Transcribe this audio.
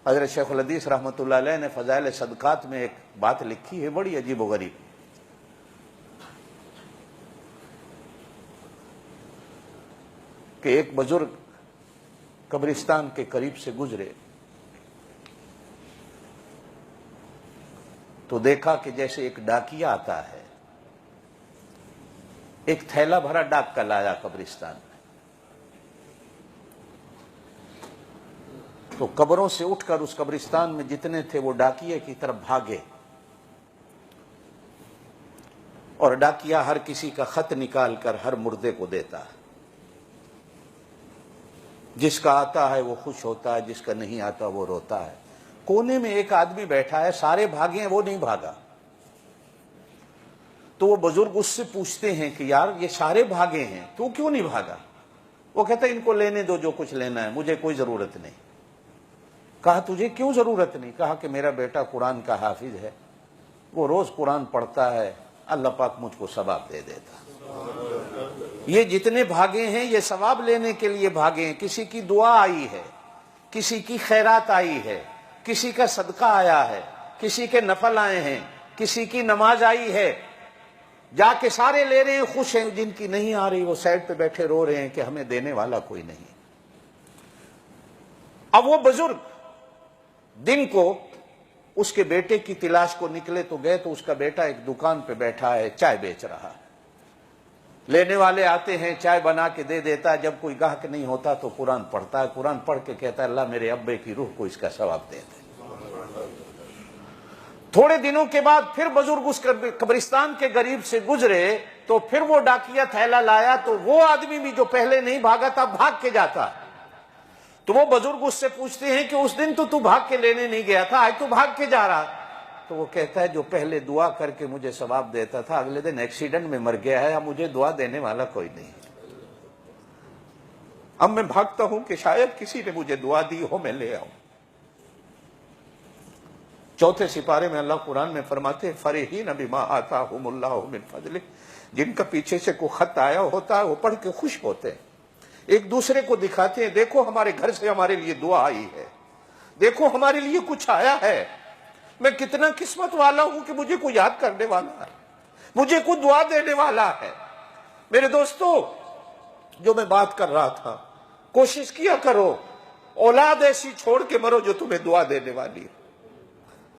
حضرت شیخ الحدیث رحمۃ اللہ علیہ نے فضائل صدقات میں ایک بات لکھی ہے بڑی عجیب و غریب، کہ ایک بزرگ قبرستان کے قریب سے گزرے تو دیکھا کہ جیسے ایک ڈاکیا آتا ہے، ایک تھیلا بھرا ڈاک کا لایا قبرستان میں، تو قبروں سے اٹھ کر اس قبرستان میں جتنے تھے وہ ڈاکیے کی طرف بھاگے، اور ڈاکیا ہر کسی کا خط نکال کر ہر مردے کو دیتا ہے، جس کا آتا ہے وہ خوش ہوتا ہے، جس کا نہیں آتا وہ روتا ہے۔ کونے میں ایک آدمی بیٹھا ہے، سارے بھاگے ہیں، وہ نہیں بھاگا۔ تو وہ بزرگ اس سے پوچھتے ہیں کہ یار یہ سارے بھاگے ہیں، تو کیوں نہیں بھاگا؟ وہ کہتا ہے ان کو لینے دو جو کچھ لینا ہے، مجھے کوئی ضرورت نہیں۔ کہا تجھے کیوں ضرورت نہیں؟ کہا کہ میرا بیٹا قرآن کا حافظ ہے، وہ روز قرآن پڑھتا ہے، اللہ پاک مجھ کو ثواب دے دیتا۔ یہ جتنے بھاگے ہیں یہ ثواب لینے کے لیے بھاگے ہیں، کسی کی دعا آئی ہے، کسی کی خیرات آئی ہے، کسی کا صدقہ آیا ہے، کسی کے نفل آئے ہیں، کسی کی نماز آئی ہے، جا کے سارے لے رہے ہیں، خوش ہیں۔ جن کی نہیں آ رہی وہ سائڈ پہ بیٹھے رو رہے ہیں کہ ہمیں دینے والا کوئی نہیں۔ اب وہ بزرگ دن کو اس کے بیٹے کی تلاش کو نکلے تو گئے تو اس کا بیٹا ایک دکان پہ بیٹھا ہے، چائے بیچ رہا ہے۔ لینے والے آتے ہیں، چائے بنا کے دے دیتا ہے، جب کوئی گاہک نہیں ہوتا تو قرآن پڑھتا ہے، قرآن پڑھ کے کہتا ہے اللہ میرے ابے کی روح کو اس کا ثواب دے دے۔ تھوڑے دنوں کے بعد پھر بزرگ اس قبرستان کے قریب سے گزرے تو پھر وہ ڈاکیا تھیلا لایا، تو وہ آدمی بھی جو پہلے نہیں بھاگا تھا بھاگ کے جاتا۔ تو وہ بزرگ اس سے پوچھتے ہیں کہ اس دن تو بھاگ کے لینے نہیں گیا تھا، آج تو بھاگ کے جا رہا۔ تو وہ کہتا ہے جو پہلے دعا کر کے مجھے ثواب دیتا تھا اگلے دن ایکسیڈنٹ میں مر گیا ہے، اب مجھے دعا دینے والا کوئی نہیں۔ اب میں بھاگتا ہوں کہ شاید کسی نے مجھے دعا دی ہو، میں لے آؤں۔ چوتھے سپارے میں اللہ قرآن میں فرماتے ہیں فرحین بما آتاہم اللہ من فضلہ، جن کا پیچھے سے کوئی خط آیا ہوتا ہے وہ پڑھ کے خوش ہوتے ہیں، ایک دوسرے کو دکھاتے ہیں دیکھو ہمارے گھر سے ہمارے لیے دعا آئی ہے، دیکھو ہمارے لیے کچھ آیا ہے، میں کتنا قسمت والا ہوں کہ مجھے کوئی یاد کرنے والا ہے، مجھے کوئی دعا دینے والا ہے۔ میرے دوستو جو میں بات کر رہا تھا، کوشش کیا کرو اولاد ایسی چھوڑ کے مرو جو تمہیں دعا دینے والی ہے۔